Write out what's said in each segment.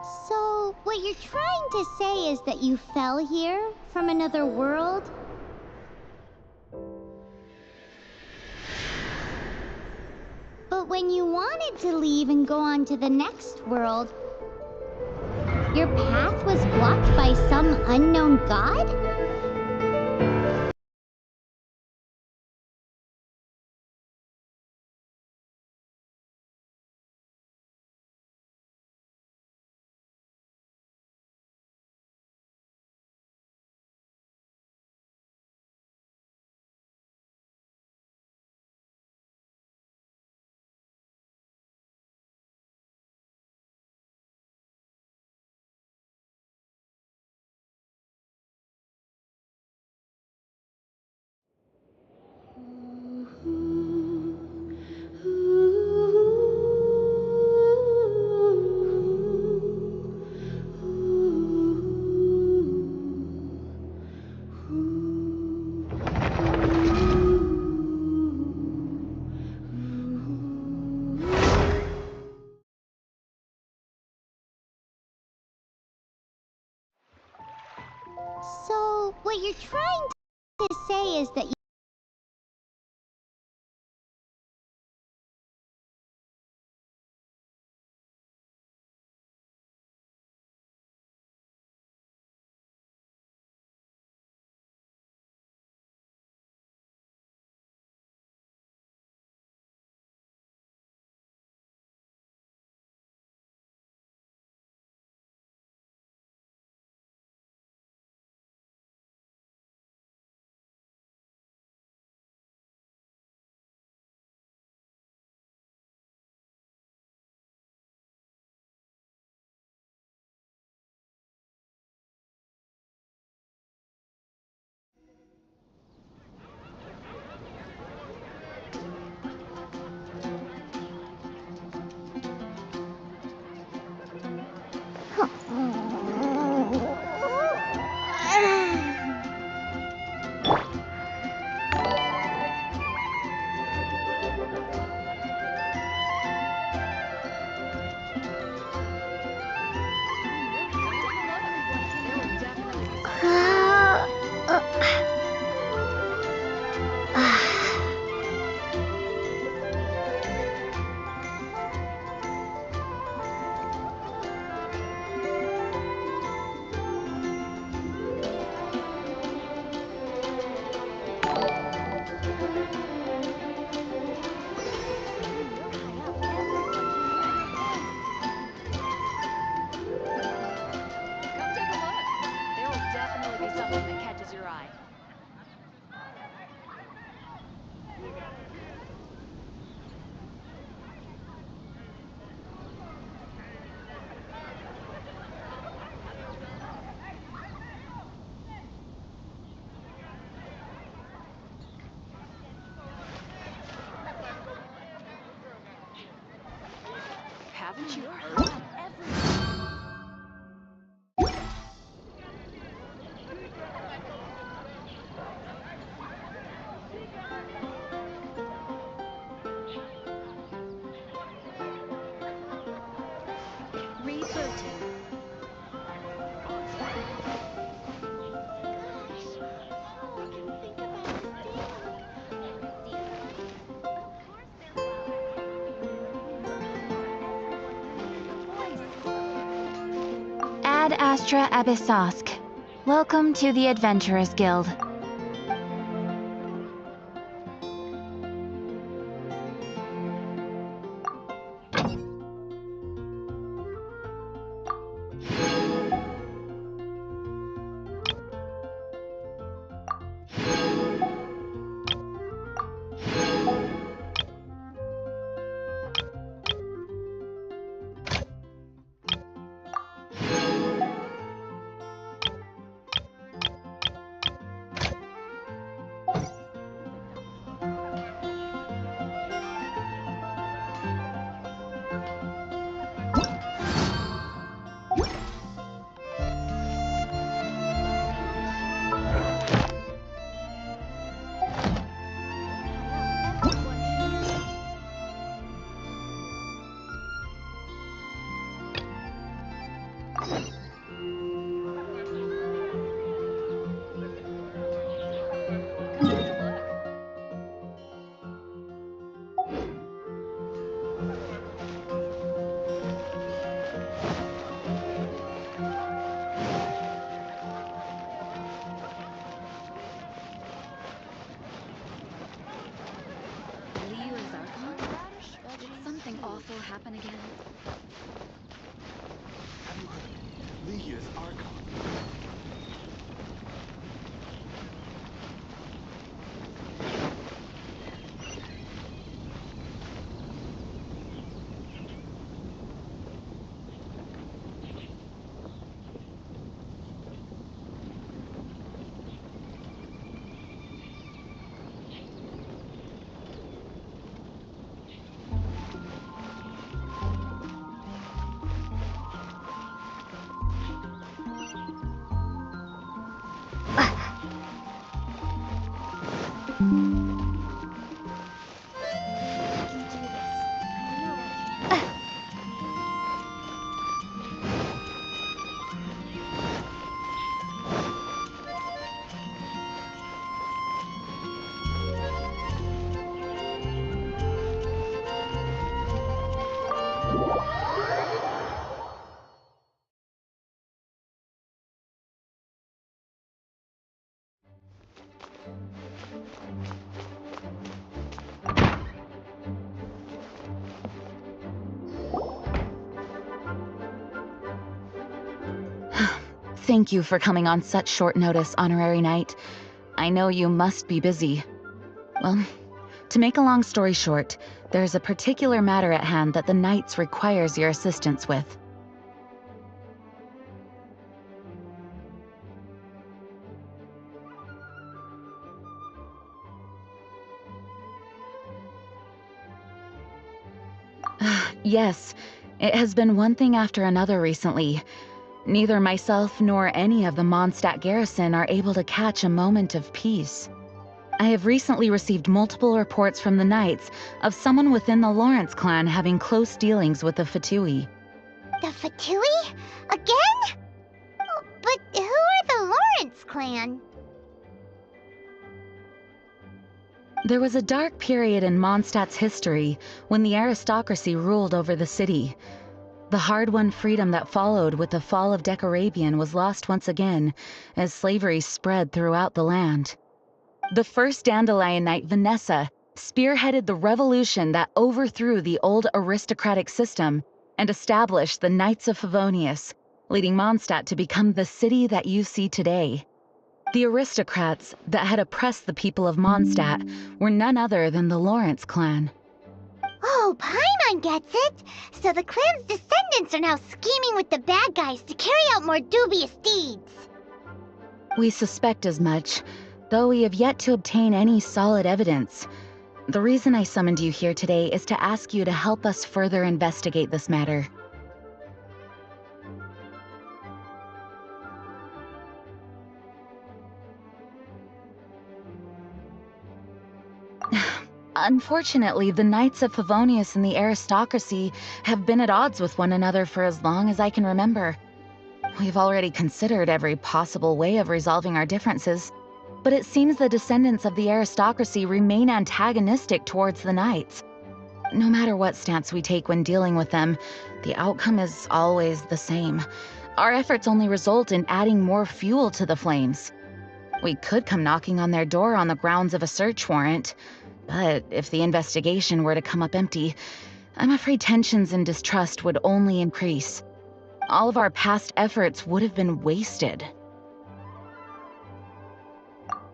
So, what you're trying to say is that you fell here from another world? But when you wanted to leave and go on to the next world, your path was blocked by some unknown god? So, what you're trying to say is that you... Haven't you heard? Rebooting. Ad Astra Abyssosk. Welcome to the Adventurers Guild. Thank you for coming on such short notice, Honorary Knight. I know you must be busy. Well, to make a long story short, there's a particular matter at hand that the Knights requires your assistance with. Yes, it has been one thing after another recently. Neither myself nor any of the Mondstadt garrison are able to catch a moment of peace. I have recently received multiple reports from the Knights of someone within the Lawrence clan having close dealings with the Fatui. The Fatui? Again? Oh, but who are the Lawrence clan? There was a dark period in Mondstadt's history when the aristocracy ruled over the city. The hard-won freedom that followed with the fall of Decorabian was lost once again as slavery spread throughout the land. The first Dandelion Knight, Vanessa, spearheaded the revolution that overthrew the old aristocratic system and established the Knights of Favonius, leading Mondstadt to become the city that you see today. The aristocrats that had oppressed the people of Mondstadt were none other than the Lawrence clan. Oh, Paimon gets it! So the clan's descendants are now scheming with the bad guys to carry out more dubious deeds. We suspect as much, though we have yet to obtain any solid evidence. The reason I summoned you here today is to ask you to help us further investigate this matter. Unfortunately, the Knights of Favonius and the aristocracy have been at odds with one another for as long as I can remember. We've already considered every possible way of resolving our differences, but it seems the descendants of the aristocracy remain antagonistic towards the Knights. No matter what stance we take when dealing with them, the outcome is always the same. Our efforts only result in adding more fuel to the flames. We could come knocking on their door on the grounds of a search warrant, but if the investigation were to come up empty, I'm afraid tensions and distrust would only increase. All of our past efforts would have been wasted.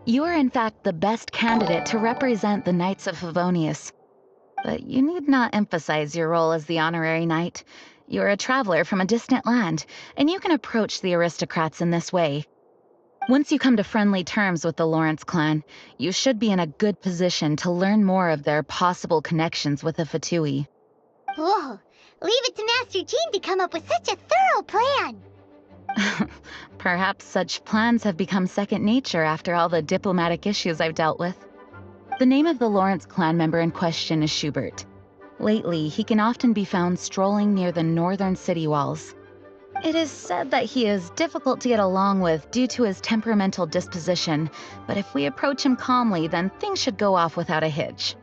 You are in fact the best candidate to represent the Knights of Favonius. But you need not emphasize your role as the honorary knight. You're a traveler from a distant land, and you can approach the aristocrats in this way. Once you come to friendly terms with the Lawrence clan, you should be in a good position to learn more of their possible connections with the Fatui. Whoa, leave it to Master Jean to come up with such a thorough plan. Perhaps such plans have become second nature after all the diplomatic issues I've dealt with. The name of the Lawrence clan member in question is Schubert. Lately, he can often be found strolling near the northern city walls. It is said that he is difficult to get along with due to his temperamental disposition, but if we approach him calmly, then things should go off without a hitch.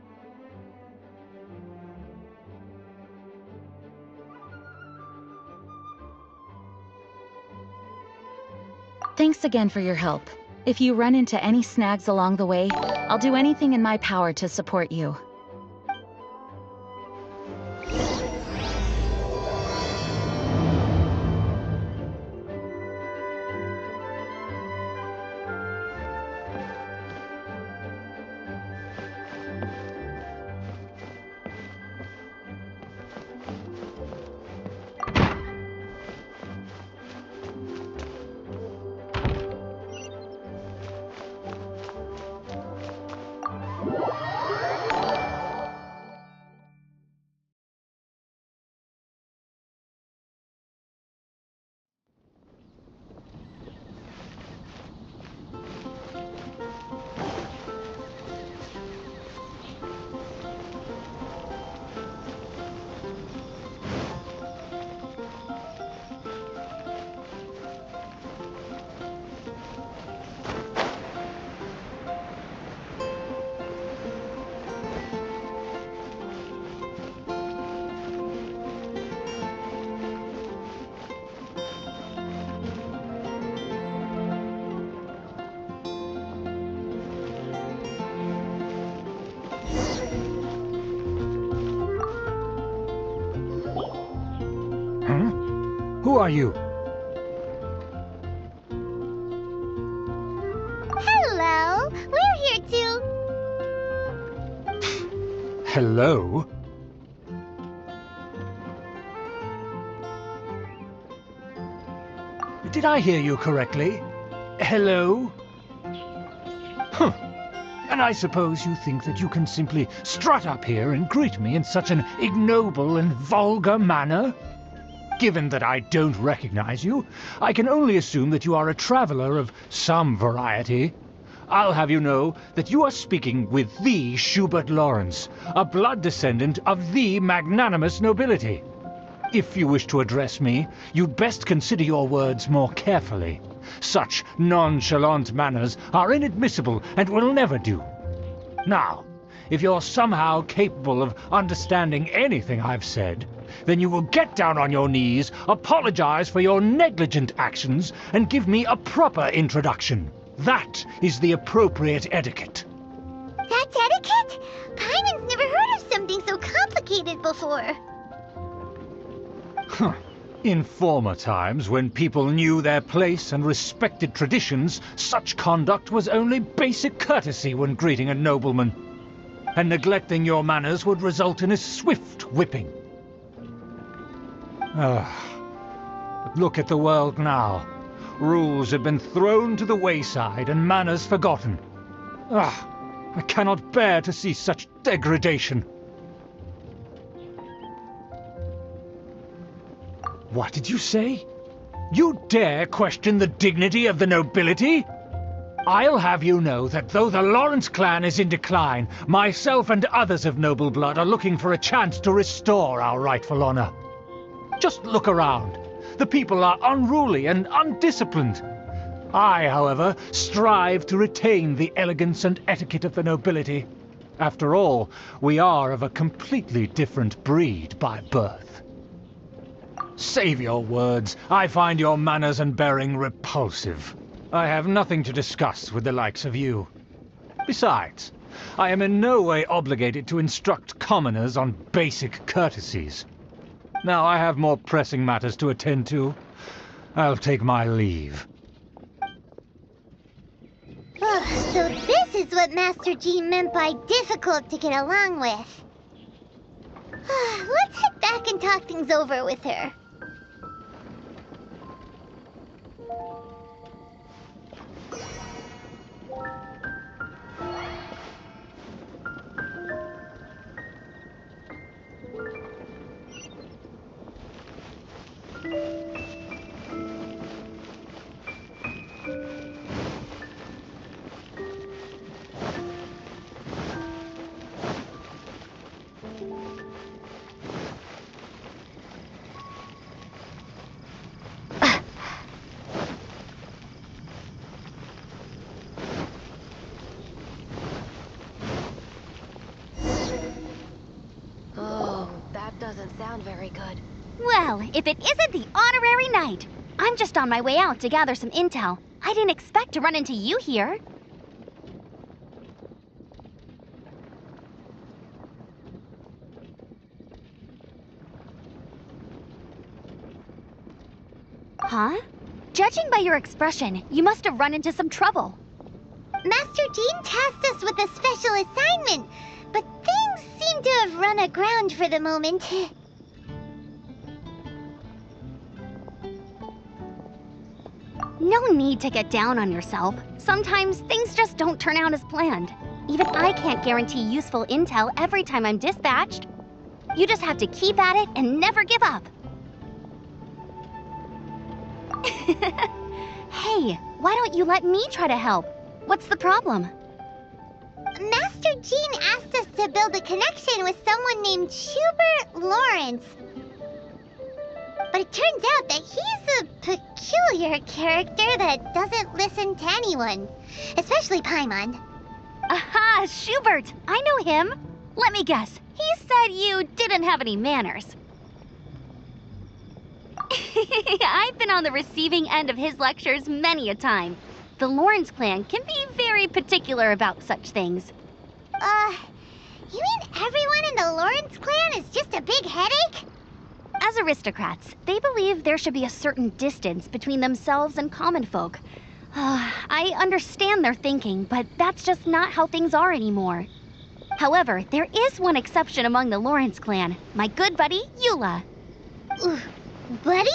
Thanks again for your help. If you run into any snags along the way, I'll do anything in my power to support you. Hmm? Who are you? Hello! We're here to... Hello? Did I hear you correctly? Hello? Huh. And I suppose you think that you can simply strut up here and greet me in such an ignoble and vulgar manner? Given that I don't recognize you, I can only assume that you are a traveler of some variety. I'll have you know that you are speaking with the Schubert Lawrence, a blood descendant of the magnanimous nobility. If you wish to address me, you'd best consider your words more carefully. Such nonchalant manners are inadmissible and will never do. Now, if you're somehow capable of understanding anything I've said, then you will get down on your knees, apologize for your negligent actions, and give me a proper introduction. That is the appropriate etiquette. That's etiquette? Paimon's never heard of something so complicated before. Huh. In former times, when people knew their place and respected traditions, such conduct was only basic courtesy when greeting a nobleman. And neglecting your manners would result in a swift whipping. But look at the world now. Rules have been thrown to the wayside and manners forgotten. I cannot bear to see such degradation. What did you say? You dare question the dignity of the nobility? I'll have you know that though the Lawrence clan is in decline, myself and others of noble blood are looking for a chance to restore our rightful honor. Just look around. The people are unruly and undisciplined. I, however, strive to retain the elegance and etiquette of the nobility. After all, we are of a completely different breed by birth. Save your words. I find your manners and bearing repulsive. I have nothing to discuss with the likes of you. Besides, I am in no way obligated to instruct commoners on basic courtesies. Now I have more pressing matters to attend to. I'll take my leave. So this is what Master G meant by difficult to get along with. Let's head back and talk things over with her. Doesn't sound very good. Well, if it isn't the honorary knight. I'm just on my way out to gather some intel. I didn't expect to run into you here. Huh? Judging by your expression, you must have run into some trouble. Master Jean tasked us with a special assignment, but things seem to have run aground for the moment. No need to get down on yourself. Sometimes things just don't turn out as planned. Even I can't guarantee useful intel every time I'm dispatched. You just have to keep at it and never give up. Hey, why don't you let me try to help? What's the problem? Master Jean asked us to build a connection with someone named Schubert Lawrence. But it turns out that he's a peculiar character that doesn't listen to anyone, especially Paimon. Aha, Schubert! I know him. Let me guess. He said you didn't have any manners. I've been on the receiving end of his lectures many a time. The Lawrence clan can be very particular about such things. You mean everyone in the Lawrence clan is just a big headache? As aristocrats, they believe there should be a certain distance between themselves and common folk. I understand their thinking, but that's just not how things are anymore. However, there is one exception among the Lawrence clan, my good buddy, Eula. Buddy?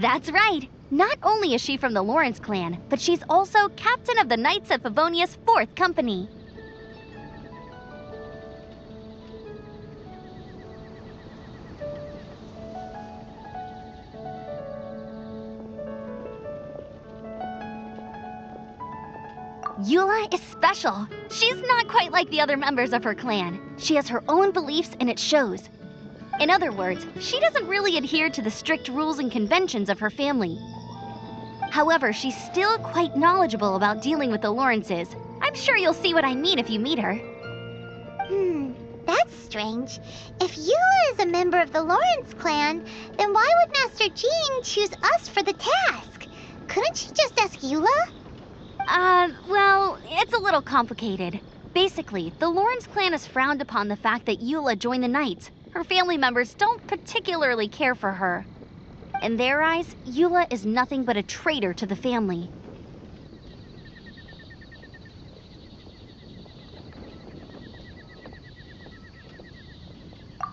That's right. Not only is she from the Lawrence clan, but she's also captain of the Knights of Favonia's 4th Company. Eula is special. She's not quite like the other members of her clan. She has her own beliefs and it shows. In other words, she doesn't really adhere to the strict rules and conventions of her family. However, she's still quite knowledgeable about dealing with the Lawrences. I'm sure you'll see what I mean if you meet her. That's strange. If Eula is a member of the Lawrence clan, then why would Master Jean choose us for the task? Couldn't she just ask Eula? Well, it's a little complicated. Basically, the Lawrence clan has frowned upon the fact that Eula joined the Knights. Her family members don't particularly care for her. In their eyes, Eula is nothing but a traitor to the family.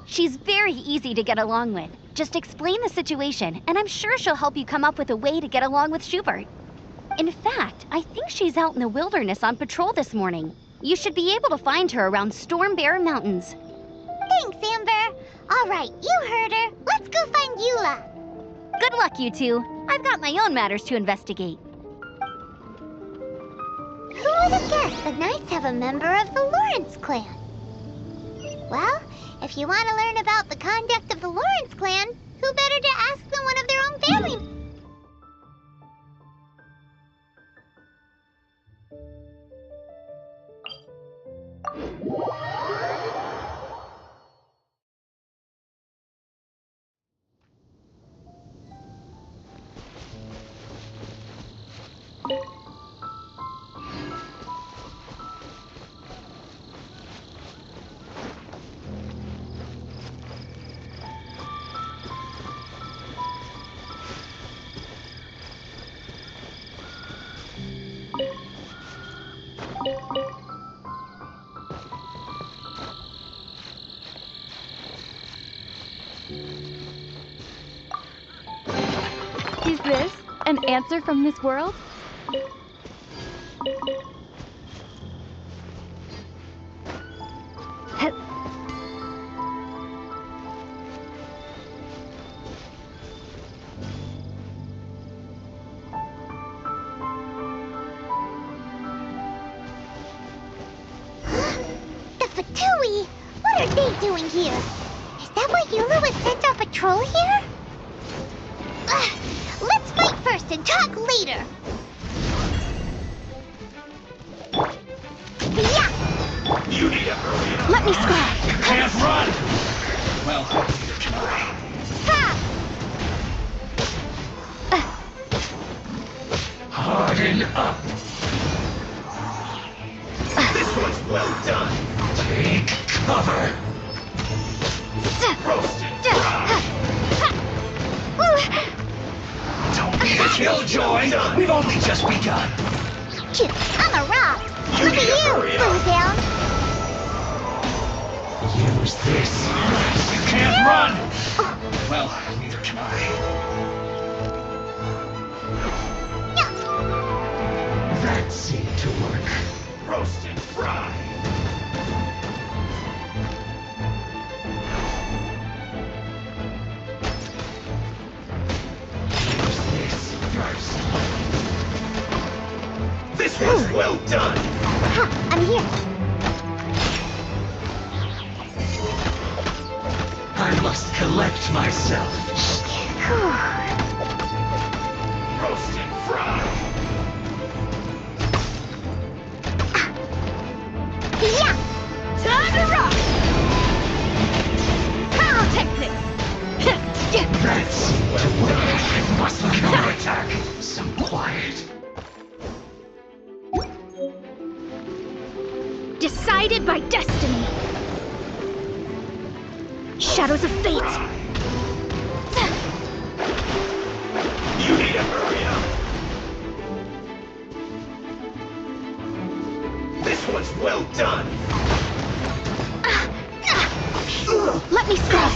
She's very easy to get along with. Just explain the situation, and I'm sure she'll help you come up with a way to get along with Schubert. In fact, I think she's out in the wilderness on patrol this morning. You should be able to find her around Storm Bear Mountains. Thanks, Amber. All right, you heard her. Let's go find Eula. Good luck, you two. I've got my own matters to investigate. Who would have guessed the Knights have a member of the Lawrence clan? Well, if you want to learn about the conduct of the Lawrence clan, who better to ask than one of their own family? Is this an answer from this world? The Fatui! What are they doing here? Is that why Eula was sent on patrol here? Let's fight first and talk later! Yeah! You need to hurry up. Let me square! You can't run! Well, neither can I. Ha! Harden up. This one's well done. Take cover. Roasted dry. Don't be a killjoy. We've only just begun. I'm a rock! You Look need to at you, hurry up. Blue Down! Use this. You can't run. Well, neither can I. That seemed to work. Roast and fry. Use this first. This was well done. Ha! I'm here! I must collect myself. Roast and fry. Yeah! Time to rock! I'll take this! That's to work. I must counterattack. Some quiet. Decided by destiny! Shadows of fate! Done! Let me stay.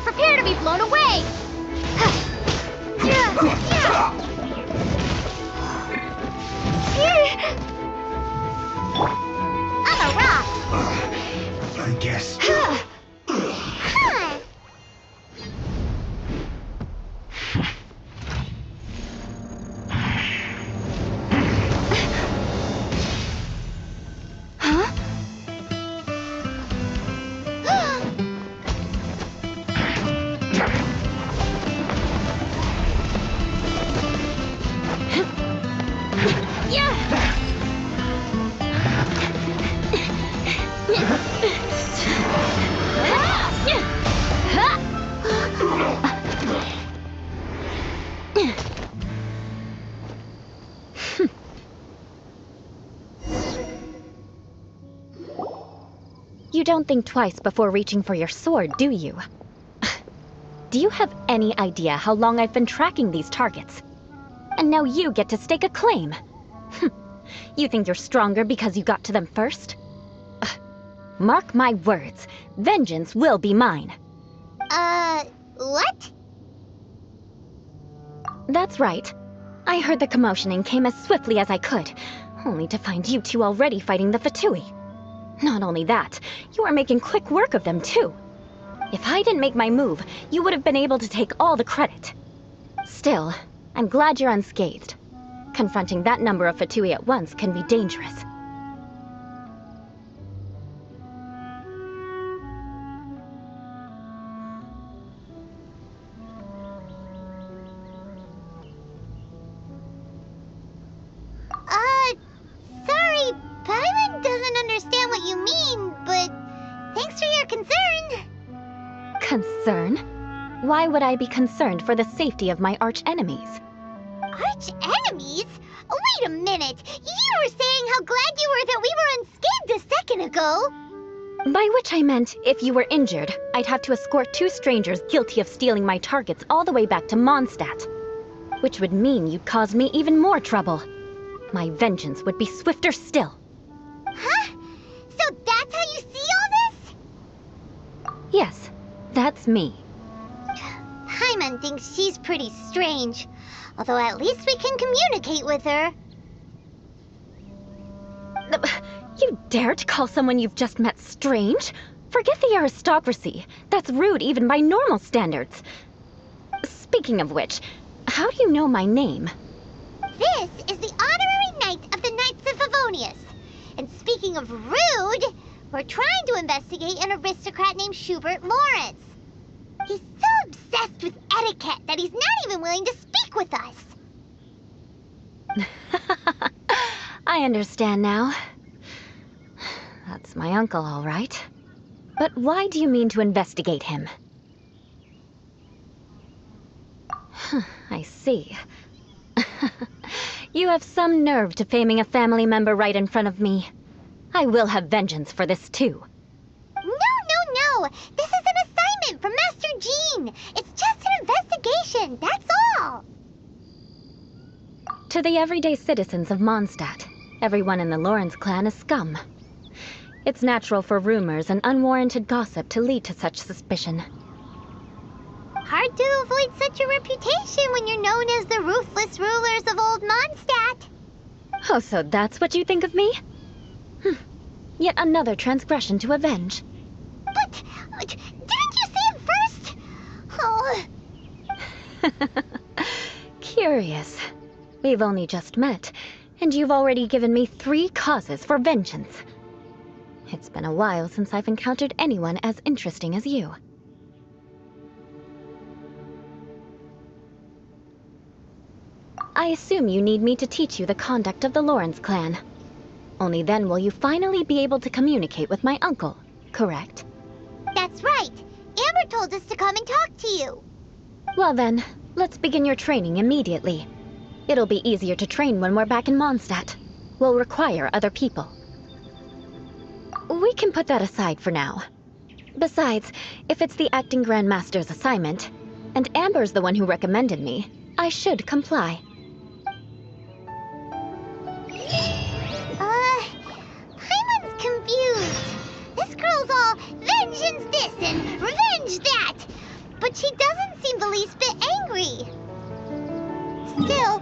Prepare to be blown away! I'm a rock. I guess. Huh. You don't think twice before reaching for your sword, do you? Do you have any idea how long I've been tracking these targets? And now you get to stake a claim. You think you're stronger because you got to them first? Mark my words, vengeance will be mine. What? That's right. I heard the commotion and came as swiftly as I could, only to find you two already fighting the Fatui. Not only that, you are making quick work of them too. If I didn't make my move, you would have been able to take all the credit. Still, I'm glad you're unscathed. Confronting that number of Fatui at once can be dangerous. Sorry, Paimon doesn't understand what you mean, but thanks for your concern. Concern? Why would I be concerned for the safety of my arch-enemies? Arch-enemies? Wait a minute! You were saying how glad you were that we were unscathed a second ago! By which I meant, if you were injured, I'd have to escort 2 strangers guilty of stealing my targets all the way back to Mondstadt. Which would mean you'd cause me even more trouble. My vengeance would be swifter still. Huh? So that's how you see all this? Yes, that's me. Paimon thinks she's pretty strange. Although at least we can communicate with her. You dare to call someone you've just met strange? Forget the aristocracy. That's rude even by normal standards. Speaking of which, how do you know my name? This is the honorary knight of the Knights of Favonius. And speaking of rude, we're trying to investigate an aristocrat named Schubert Lawrence. He's so obsessed with etiquette that he's not even willing to speak with us. I understand now. That's my uncle, all right. But why do you mean to investigate him? I see. You have some nerve to faming a family member right in front of me. I will have vengeance for this too. No. This is an assignment from Master Jean. It's just an investigation, that's all. To the everyday citizens of Mondstadt, everyone in the Lawrence clan is scum. It's natural for rumors and unwarranted gossip to lead to such suspicion. Hard to avoid such a reputation when you're known as the ruthless rulers of Old Mondstadt. Oh, so that's what you think of me? Yet another transgression to avenge. But, didn't you say it first? Oh. Curious. We've only just met, and you've already given me 3 causes for vengeance. It's been a while since I've encountered anyone as interesting as you. I assume you need me to teach you the conduct of the Lawrence clan. Only then will you finally be able to communicate with my uncle, correct? That's right. Amber told us to come and talk to you. Well then, let's begin your training immediately. It'll be easier to train when we're back in Mondstadt. We'll require other people. We can put that aside for now. Besides, if it's the acting Grandmaster's assignment, and Amber's the one who recommended me, I should comply. Paimon's confused. This girl's all vengeance this and revenge that. But she doesn't seem the least bit angry. Still...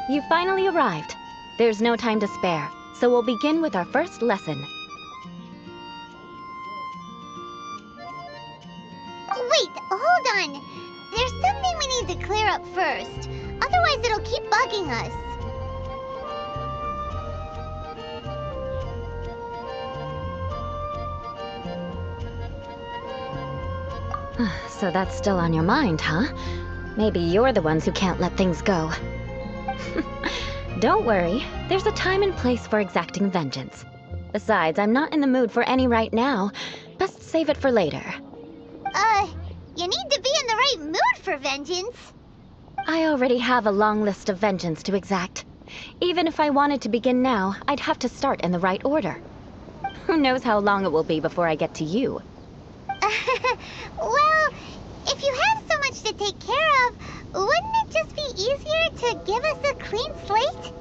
You finally arrived. There's no time to spare, so we'll begin with our first lesson. Wait, hold on. There's something we need to clear up first. Otherwise it'll keep bugging us. So that's still on your mind, huh? Maybe you're the ones who can't let things go. Don't worry, there's a time and place for exacting vengeance. Besides, I'm not in the mood for any right now. Best save it for later. You need to be in the right mood for vengeance. I already have a long list of vengeance to exact. Even if I wanted to begin now, I'd have to start in the right order. Who knows how long it will be before I get to you? Well, if you have so much to take care of, wouldn't it just be easier to give us a clean slate?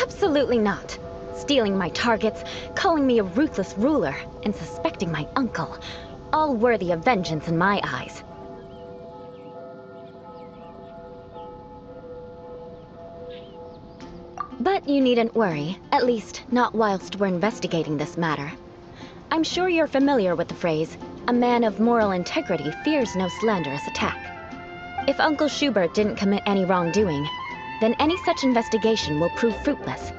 Absolutely not. Stealing my targets, calling me a ruthless ruler, and suspecting my uncle. All worthy of vengeance in my eyes. But you needn't worry, at least not whilst we're investigating this matter. I'm sure you're familiar with the phrase, a man of moral integrity fears no slanderous attack. If Uncle Schubert didn't commit any wrongdoing, then any such investigation will prove fruitless.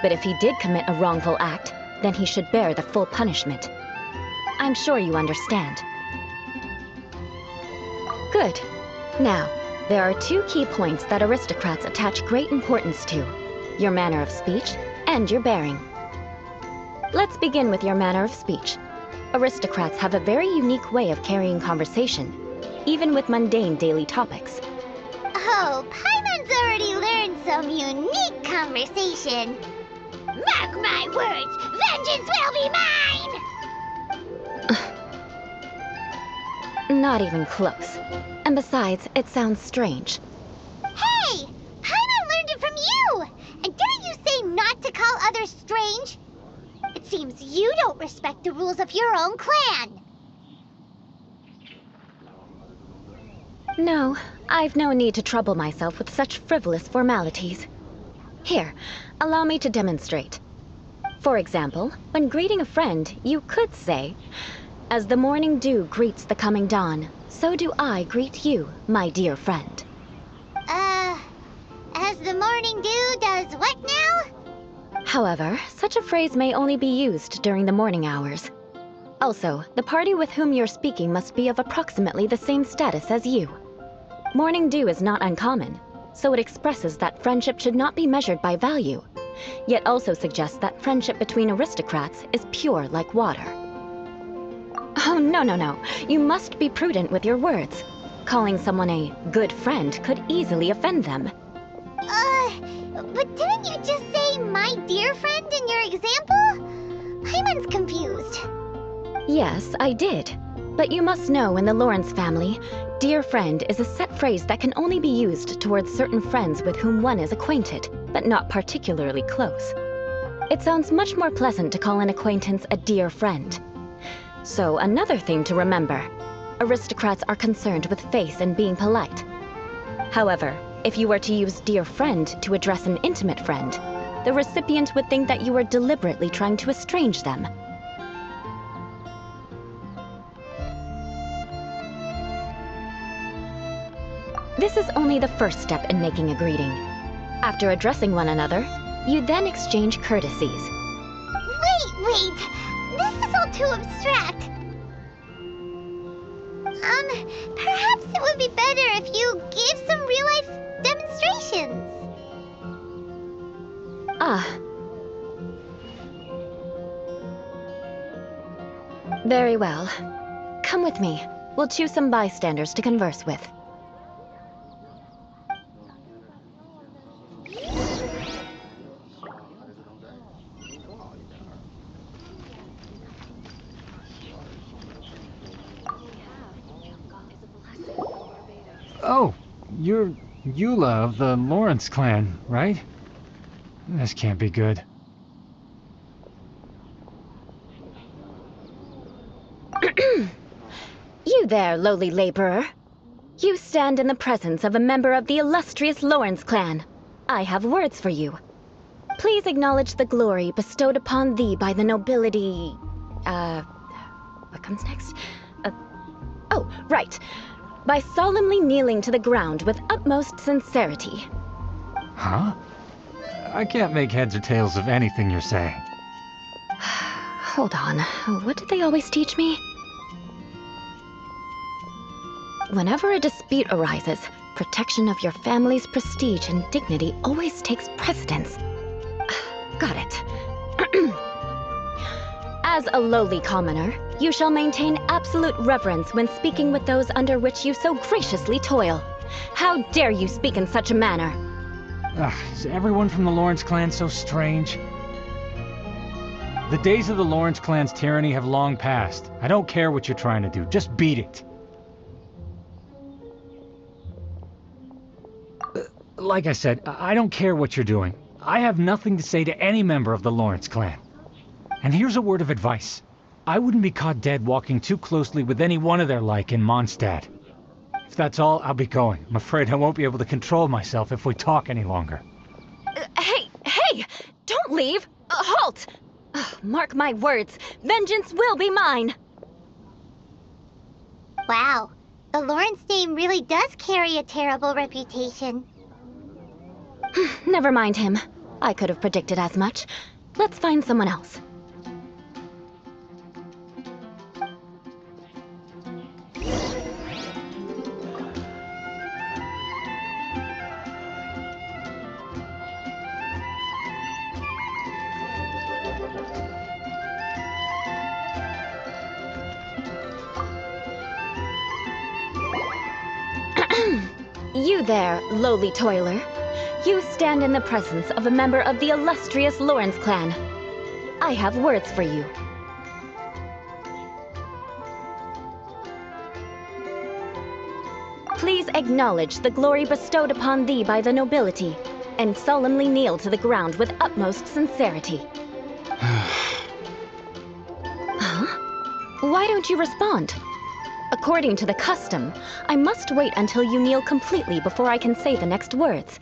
But if he did commit a wrongful act, then he should bear the full punishment. I'm sure you understand. Good. Now, there are two key points that aristocrats attach great importance to: your manner of speech and your bearing. Let's begin with your manner of speech. Aristocrats have a very unique way of carrying conversation, even with mundane daily topics. Oh, Paimon's already learned some unique conversation. Mark my words, vengeance will be mine! Not even close. And besides, it sounds strange. Hey! Paimon learned it from you! And didn't you say not to call others strange? It seems you don't respect the rules of your own clan. No, I've no need to trouble myself with such frivolous formalities. Here, allow me to demonstrate. For example, when greeting a friend, you could say, "As the morning dew greets the coming dawn, so do I greet you, my dear friend." As the morning dew does what now? However, such a phrase may only be used during the morning hours. Also, the party with whom you're speaking must be of approximately the same status as you. Morning dew is not uncommon, so it expresses that friendship should not be measured by value, yet also suggests that friendship between aristocrats is pure like water. Oh, no. You must be prudent with your words. Calling someone a good friend could easily offend them. But didn't you just say my dear friend in your example? Paimon's confused. Yes, I did. But you must know in the Lawrence family, dear friend is a set phrase that can only be used towards certain friends with whom one is acquainted, but not particularly close. It sounds much more pleasant to call an acquaintance a dear friend. So another thing to remember, aristocrats are concerned with face and being polite. However, if you were to use dear friend to address an intimate friend, the recipient would think that you are deliberately trying to estrange them. This is only the first step in making a greeting. After addressing one another, you then exchange courtesies. Wait! This is all too abstract. Perhaps it would be better if you gave some real-life demonstrations. Ah. Very well. Come with me. We'll choose some bystanders to converse with. Oh, you're Eula of the Lawrence clan, right? This can't be good. You there, lowly laborer. You stand in the presence of a member of the illustrious Lawrence clan. I have words for you. Please acknowledge the glory bestowed upon thee by the nobility... What comes next? Oh, right. By solemnly kneeling to the ground with utmost sincerity. Huh? I can't make heads or tails of anything you're saying. Hold on. What did they always teach me? Whenever a dispute arises, protection of your family's prestige and dignity always takes precedence. Got it. As a lowly commoner, you shall maintain absolute reverence when speaking with those under which you so graciously toil. How dare you speak in such a manner? Is everyone from the Lawrence clan so strange? The days of the Lawrence clan's tyranny have long passed. I don't care what you're trying to do, just beat it. Like I said, I don't care what you're doing. I have nothing to say to any member of the Lawrence clan. And here's a word of advice. I wouldn't be caught dead walking too closely with any one of their like in Mondstadt. If that's all, I'll be going. I'm afraid I won't be able to control myself if we talk any longer. Hey! Don't leave! Halt! Mark my words, vengeance will be mine! Wow, the Lawrence name really does carry a terrible reputation. Never mind him. I could have predicted as much. Let's find someone else. You there, lowly toiler. You stand in the presence of a member of the illustrious Lawrence clan. I have words for you. Please acknowledge the glory bestowed upon thee by the nobility, and solemnly kneel to the ground with utmost sincerity. Huh? Why don't you respond? According to the custom, I must wait until you kneel completely before I can say the next words.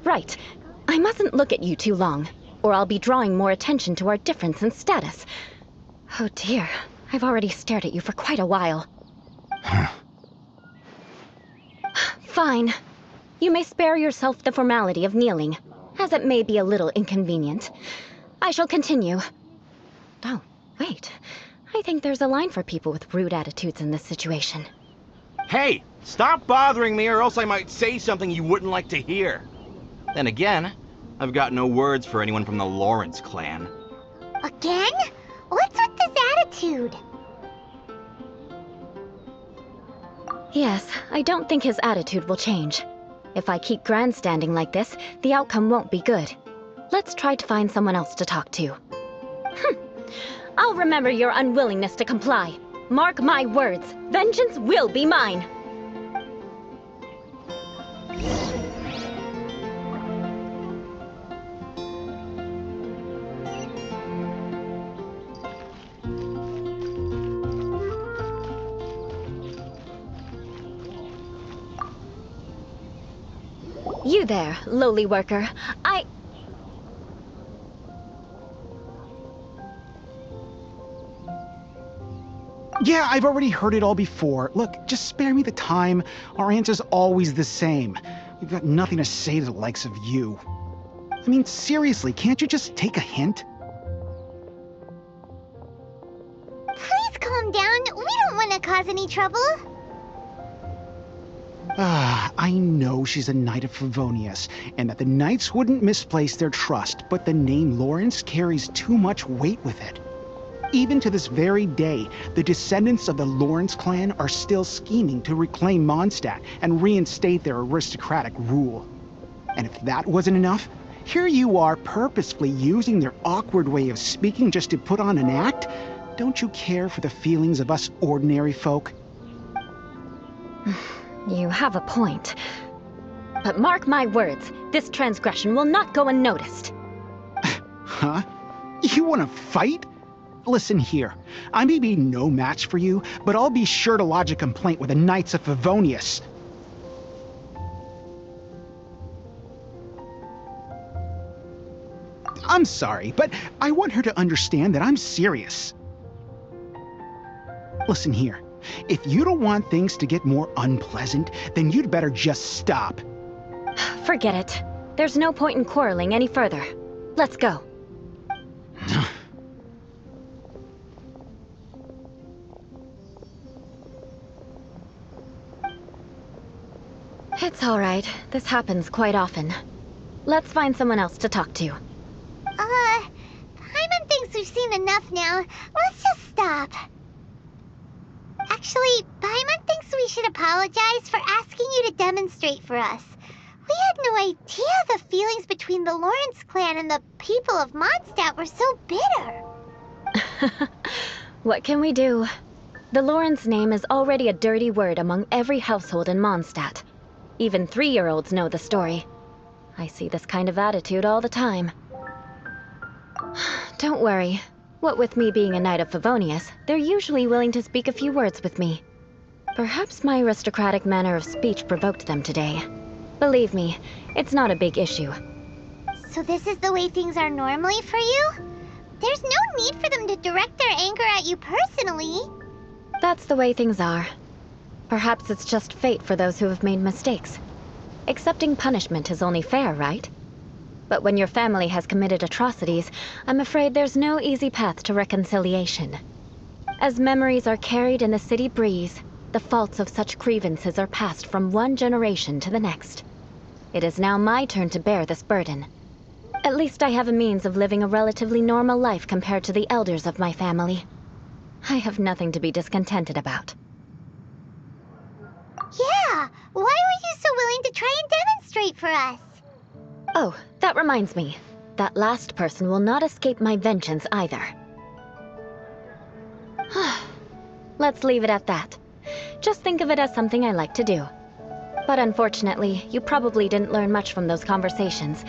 Right. I mustn't look at you too long, or I'll be drawing more attention to our difference in status. Oh dear, I've already stared at you for quite a while. Fine. You may spare yourself the formality of kneeling, as it may be a little inconvenient. I shall continue. Oh, wait. I think there's a line for people with rude attitudes in this situation. Hey, stop bothering me or else I might say something you wouldn't like to hear. Then again, I've got no words for anyone from the Lawrence clan. Again? What's with this attitude? Yes, I don't think his attitude will change. If I keep grandstanding like this, the outcome won't be good. Let's try to find someone else to talk to. I'll remember your unwillingness to comply. Mark my words, vengeance will be mine. You there, lowly worker. Yeah, I've already heard it all before. Look, just spare me the time. Our answer's always the same. We've got nothing to say to the likes of you. I mean, seriously, can't you just take a hint? Please calm down. We don't want to cause any trouble. I know she's a Knight of Favonius, and that the Knights wouldn't misplace their trust, but the name Lawrence carries too much weight with it. Even to this very day, the descendants of the Lawrence clan are still scheming to reclaim Mondstadt and reinstate their aristocratic rule. And if that wasn't enough, here you are purposefully using their awkward way of speaking just to put on an act? Don't you care for the feelings of us ordinary folk? You have a point. But mark my words, this transgression will not go unnoticed. Huh? You want to fight? Listen here, I may be no match for you, but I'll be sure to lodge a complaint with the Knights of Favonius. I'm sorry, but I want her to understand that I'm serious. Listen here, if you don't want things to get more unpleasant, then you'd better just stop. Forget it. There's no point in quarreling any further. Let's go. It's all right. This happens quite often. Let's find someone else to talk to. Paimon thinks we've seen enough now. Let's just stop. Actually, Paimon thinks we should apologize for asking you to demonstrate for us. We had no idea the feelings between the Lawrence clan and the people of Mondstadt were so bitter. What can we do? The Lawrence name is already a dirty word among every household in Mondstadt. Even 3-year-olds know the story. I see this kind of attitude all the time. Don't worry. What with me being a Knight of Favonius, they're usually willing to speak a few words with me. Perhaps my aristocratic manner of speech provoked them today. Believe me, it's not a big issue. So this is the way things are normally for you? There's no need for them to direct their anger at you personally. That's the way things are. Perhaps it's just fate for those who have made mistakes. Accepting punishment is only fair, right? But when your family has committed atrocities, I'm afraid there's no easy path to reconciliation. As memories are carried in the city breeze, the faults of such grievances are passed from one generation to the next. It is now my turn to bear this burden. At least I have a means of living a relatively normal life compared to the elders of my family. I have nothing to be discontented about. Yeah, why were you so willing to try and demonstrate for us? Oh, that reminds me. That last person will not escape my vengeance either. Let's leave it at that. Just think of it as something I like to do. But unfortunately, you probably didn't learn much from those conversations.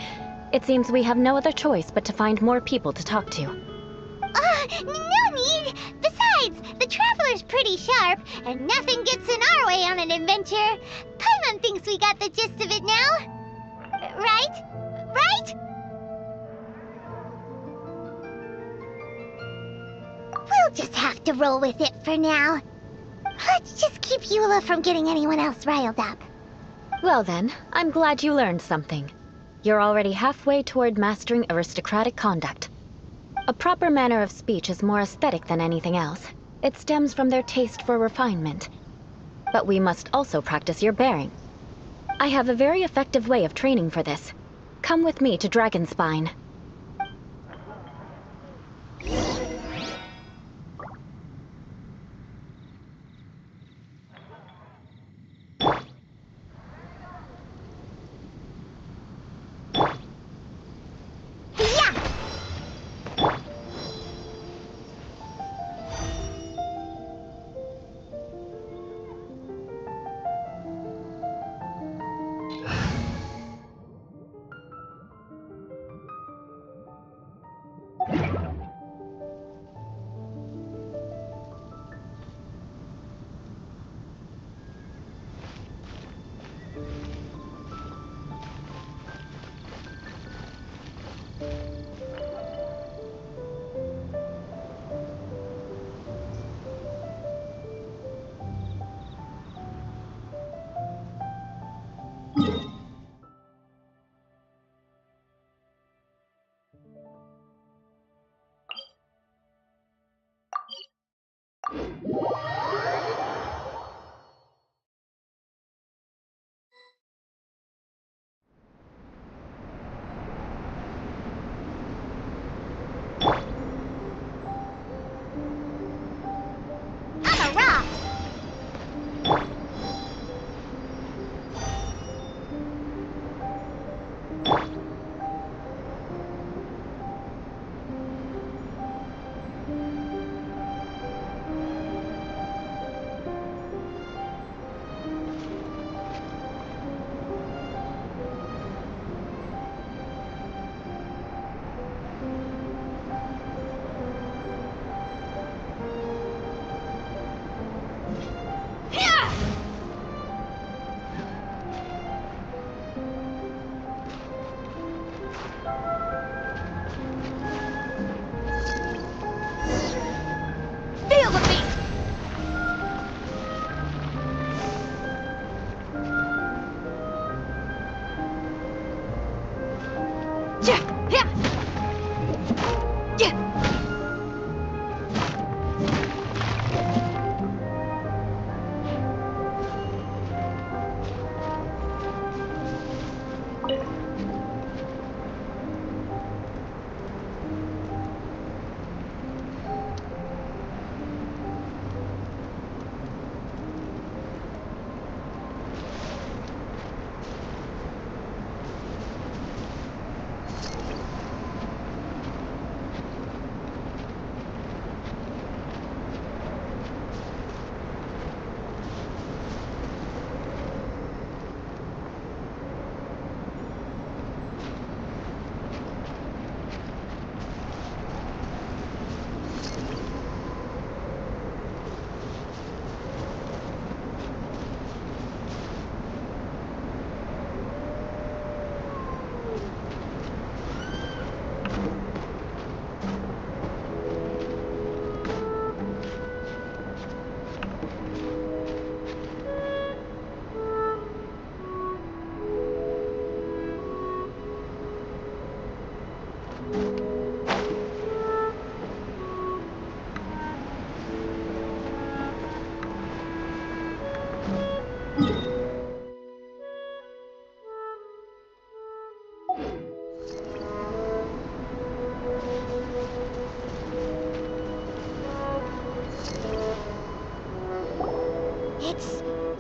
It seems we have no other choice but to find more people to talk to. No need! Besides, the Traveler's pretty sharp, and nothing gets in our way on an adventure. Paimon thinks we got the gist of it now. Right? Right? We'll just have to roll with it for now. Let's just keep Eula from getting anyone else riled up. Well then, I'm glad you learned something. You're already halfway toward mastering aristocratic conduct. A proper manner of speech is more aesthetic than anything else. It stems from their taste for refinement. But we must also practice your bearing. I have a very effective way of training for this. Come with me to Dragonspine.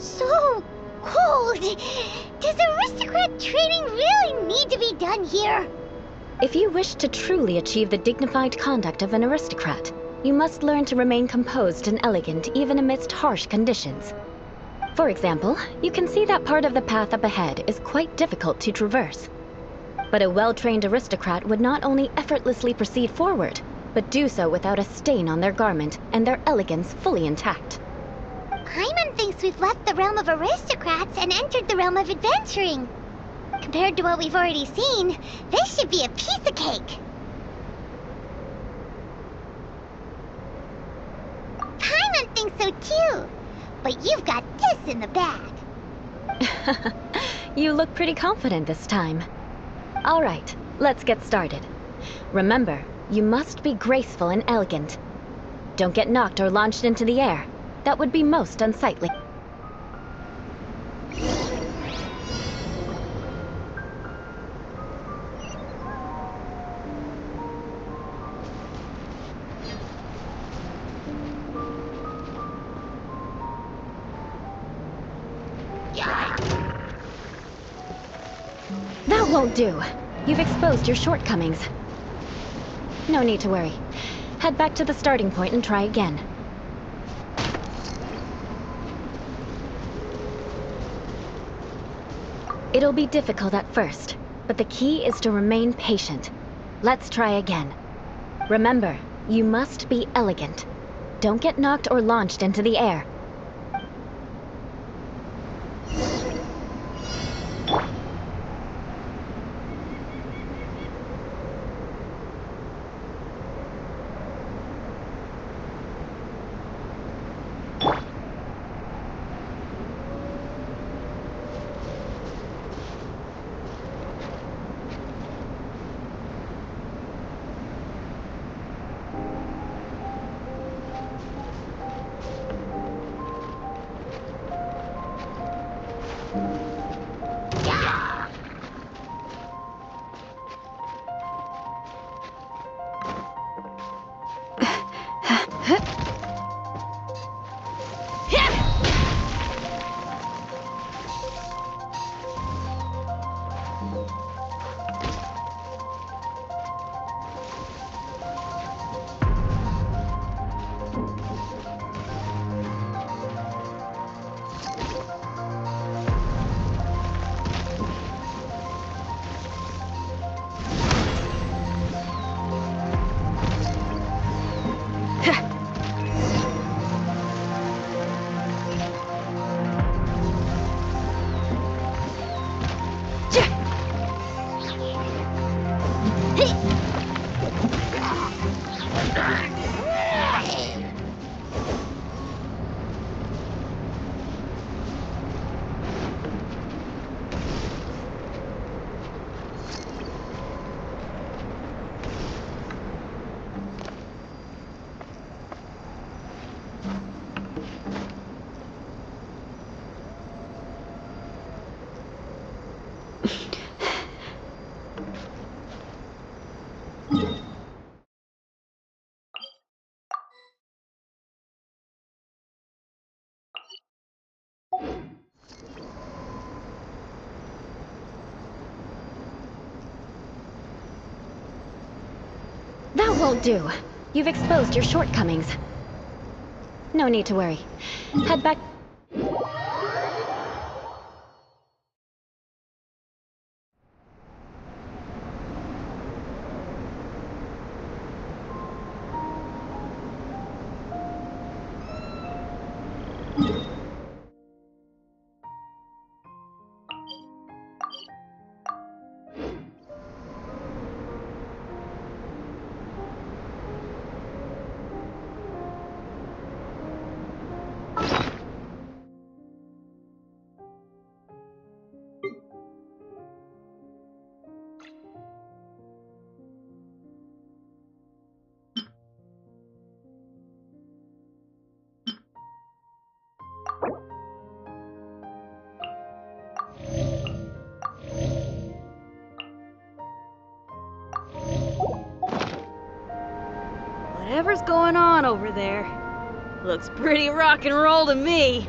So cold. Does aristocrat training really need to be done here? If you wish to truly achieve the dignified conduct of an aristocrat, you must learn to remain composed and elegant even amidst harsh conditions. For example, you can see that part of the path up ahead is quite difficult to traverse. But a well-trained aristocrat would not only effortlessly proceed forward, but do so without a stain on their garment and their elegance fully intact. Paimon thinks we've left the realm of aristocrats and entered the realm of adventuring. Compared to what we've already seen, this should be a piece of cake. Paimon thinks so too, but you've got this in the bag. You look pretty confident this time. All right, let's get started. Remember, you must be graceful and elegant. Don't get knocked or launched into the air. That would be most unsightly. That won't do. You've exposed your shortcomings. No need to worry. Head back to the starting point and try again. It'll be difficult at first, but the key is to remain patient. Let's try again. Remember, you must be elegant. Don't get knocked or launched into the air. That won't do. You've exposed your shortcomings. No need to worry. Head back... Whatever's going on over there, looks pretty rock and roll to me.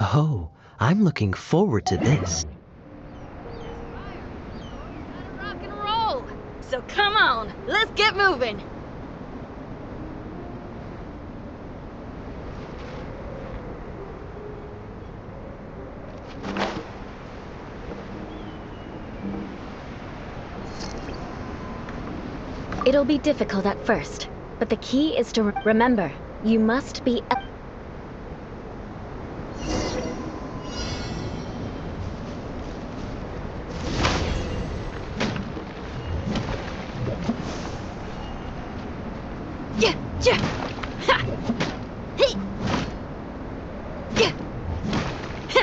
Oh, I'm looking forward to this. Rock and roll! So come on, let's get moving! It'll be difficult at first, but the key is to remember, you must be... Yeah, yeah. Ha. Hey. Yeah. Ha.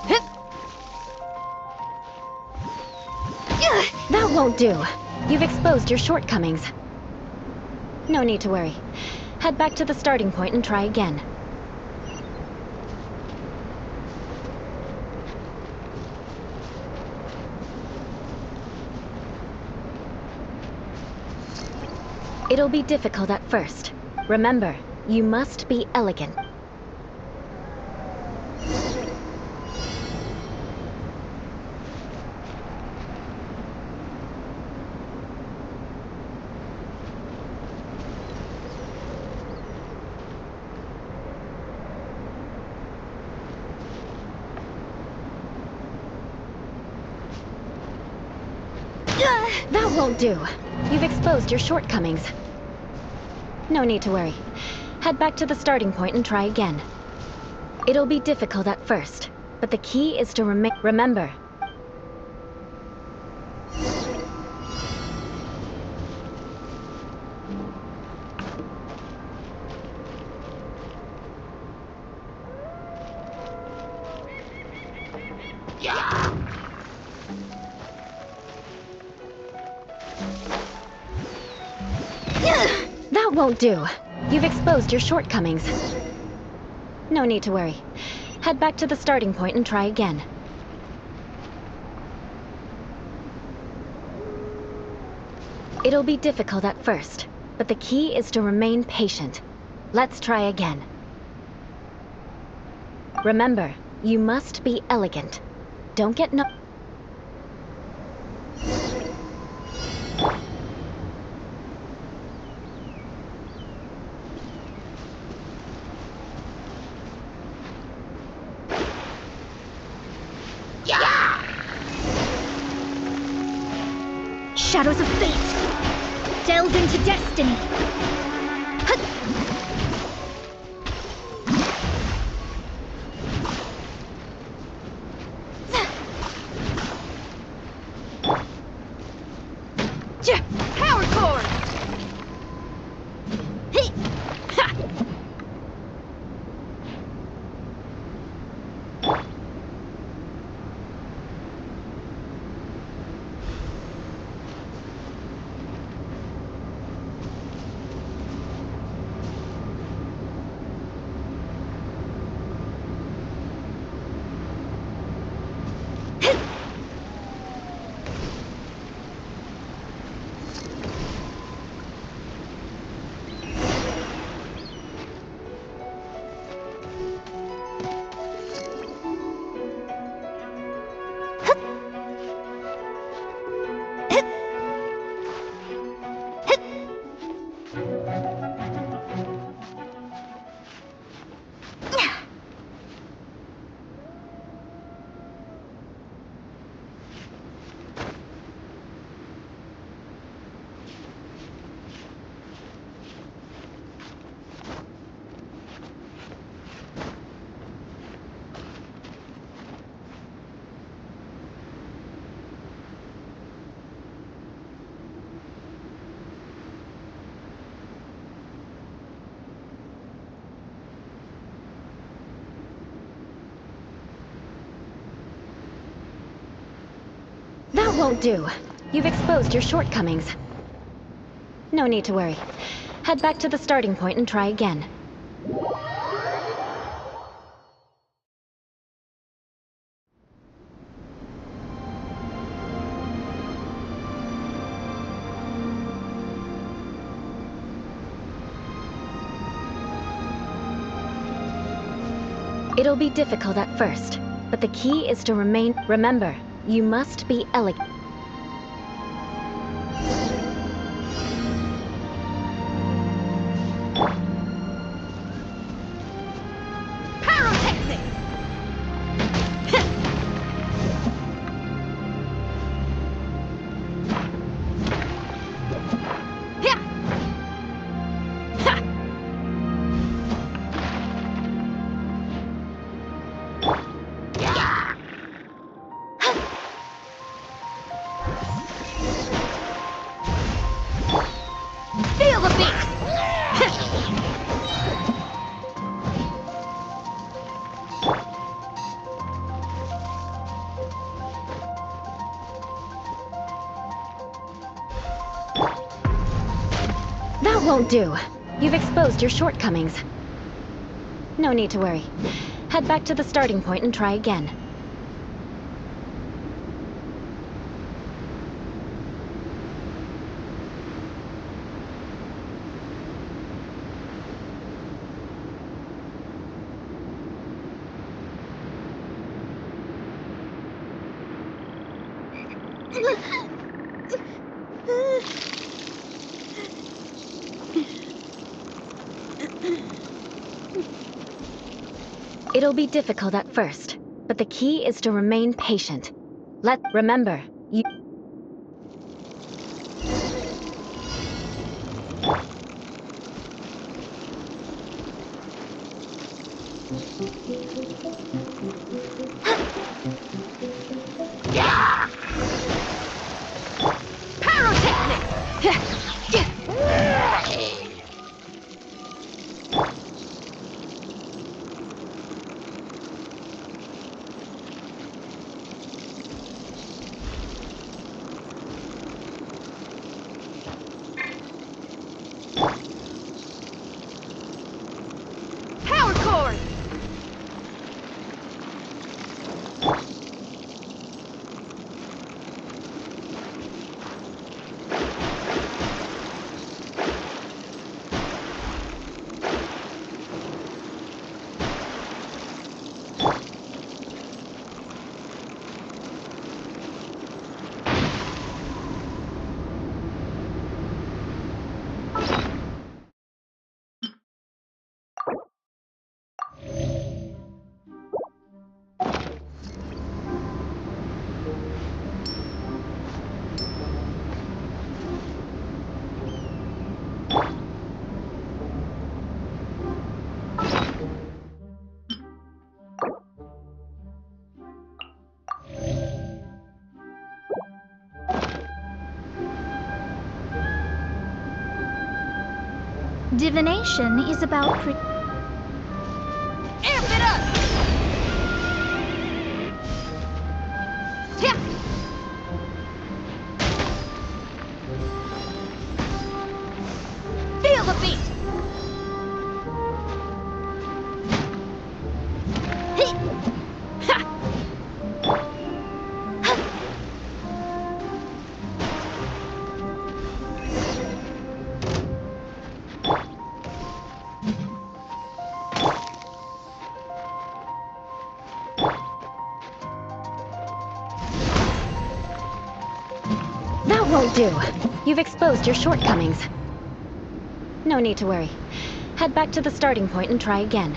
Hip. That won't do. You've exposed your shortcomings. No need to worry. Head back to the starting point and try again. It'll be difficult at first. Remember, you must be elegant. That won't do. You've exposed your shortcomings. No need to worry. Head back to the starting point and try again. It'll be difficult at first, but the key is to remember. That won't do. You've exposed your shortcomings. No need to worry. Head back to the starting point and try again. It'll be difficult at first, but the key is to remain patient. Let's try again. Remember, you must be elegant. Don't get no... Shadows of fate! Delve into destiny! Power core! Hey! Ha! That won't do. You've exposed your shortcomings. No need to worry. Head back to the starting point and try again. It'll be difficult at first, but the key is to remain... Remember, you must be elegant. That won't do. You've exposed your shortcomings. No need to worry. Head back to the starting point and try again. It'll be difficult at first, but the key is to remain patient. Remember, you... Divination is about Amp it up! Yeah. Feel the beat! That won't do. You've exposed your shortcomings. No need to worry. Head back to the starting point and try again.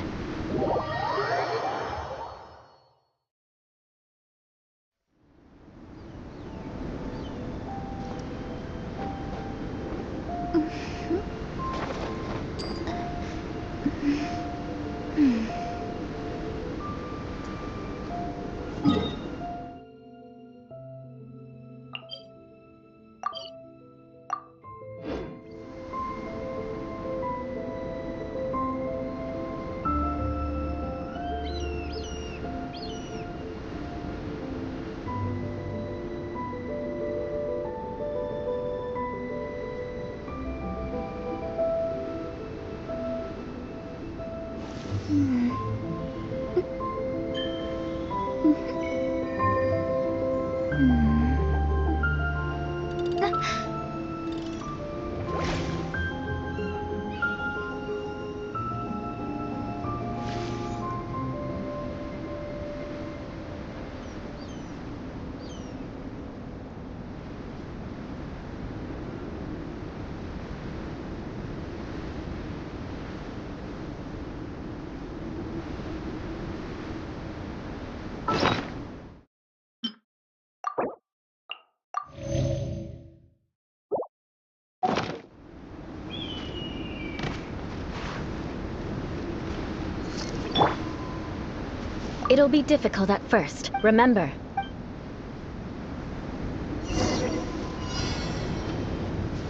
It'll be difficult at first, remember.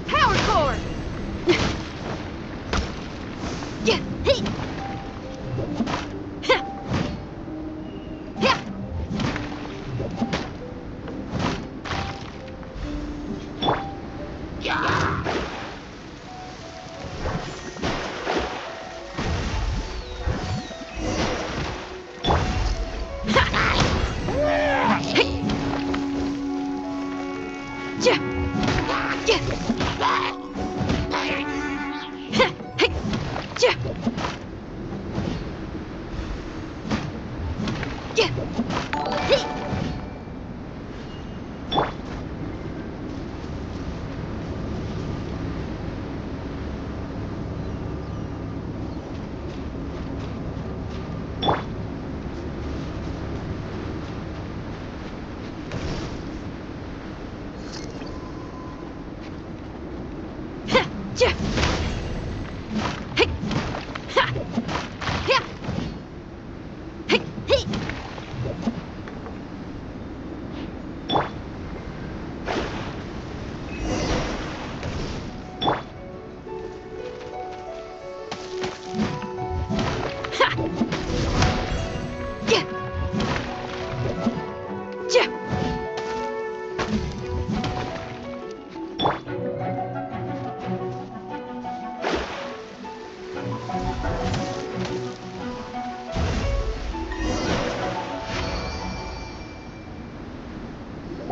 Power core! Yeah, hey! Ha! Yeah!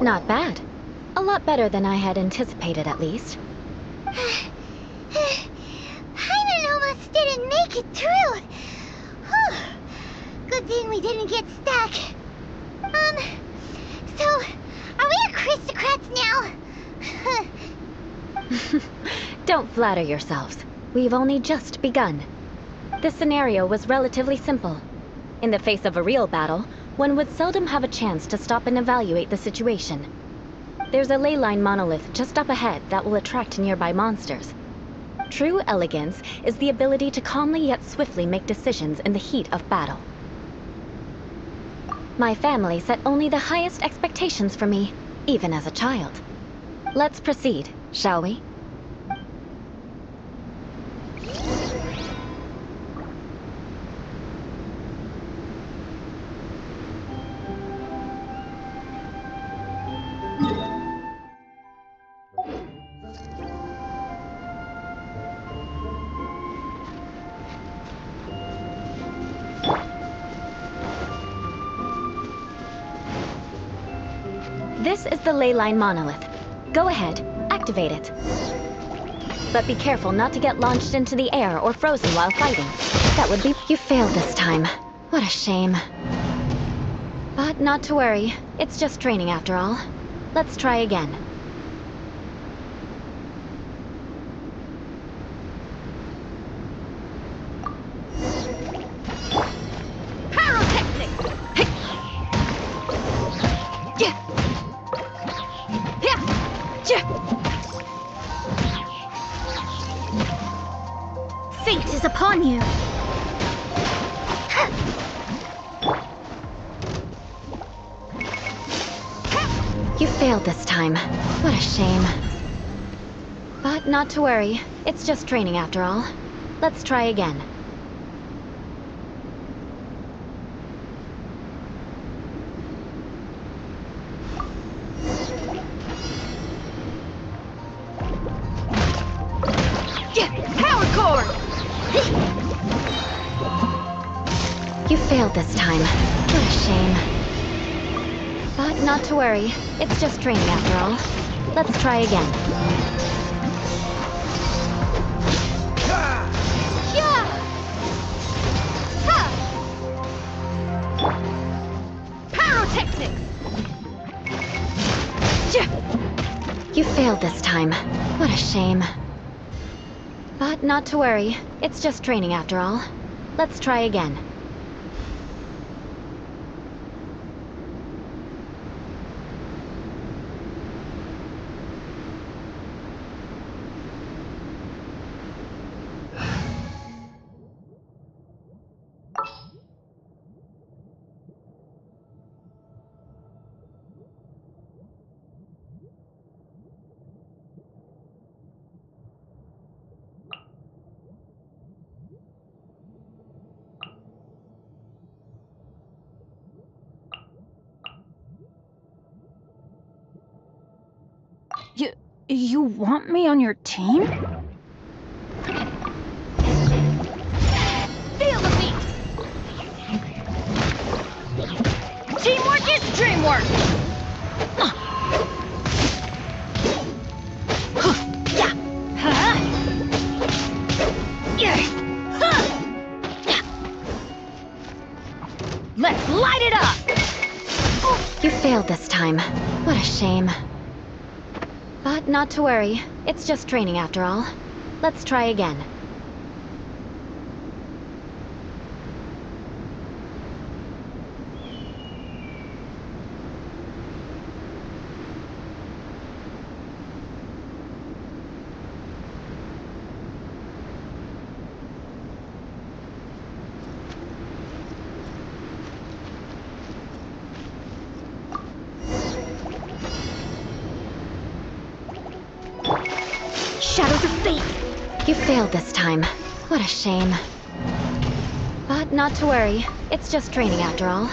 Not bad. A lot better than I had anticipated, at least. Hyman almost didn't make it through. Whew. Good thing we didn't get stuck. So, are we aristocrats now? Don't flatter yourselves. We've only just begun. This scenario was relatively simple. In the face of a real battle, one would seldom have a chance to stop and evaluate the situation. There's a ley line monolith just up ahead that will attract nearby monsters. True elegance is the ability to calmly yet swiftly make decisions in the heat of battle. My family set only the highest expectations for me, even as a child. Let's proceed, shall we? This is the ley line monolith. Go ahead, activate it. But be careful not to get launched into the air or frozen while fighting. That would be... You failed this time. What a shame. But not to worry. It's just training after all. Let's try again. Fate is upon you. You failed this time. What a shame. But not to worry. It's just training after all. Let's try again. Power core! You failed this time. What a shame. But not to worry. It's just training after all. Let's try again. Pyrotechnics! You failed this time. What a shame. But not to worry. It's just training after all. Let's try again. You want me on your team? Feel the beat! Teamwork is dreamwork! Let's light it up! You failed this time. What a shame. But not to worry. It's just training after all. Let's try again. Shadows of fate! You failed this time. What a shame. But not to worry. It's just training after all.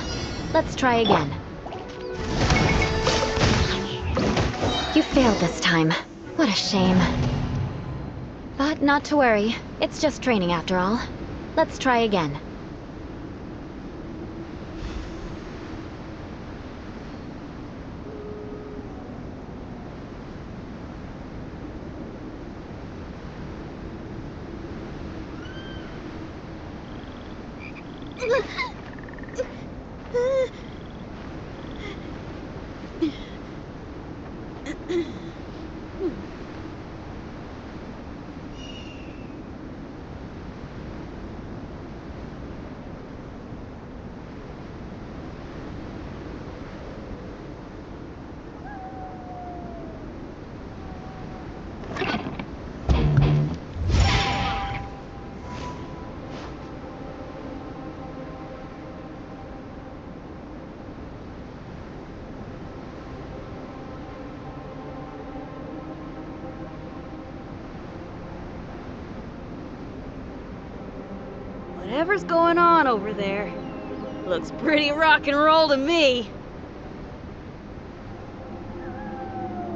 Let's try again. You failed this time. What a shame. But not to worry. It's just training after all. Let's try again. Whatever's going on over there, looks pretty rock and roll to me.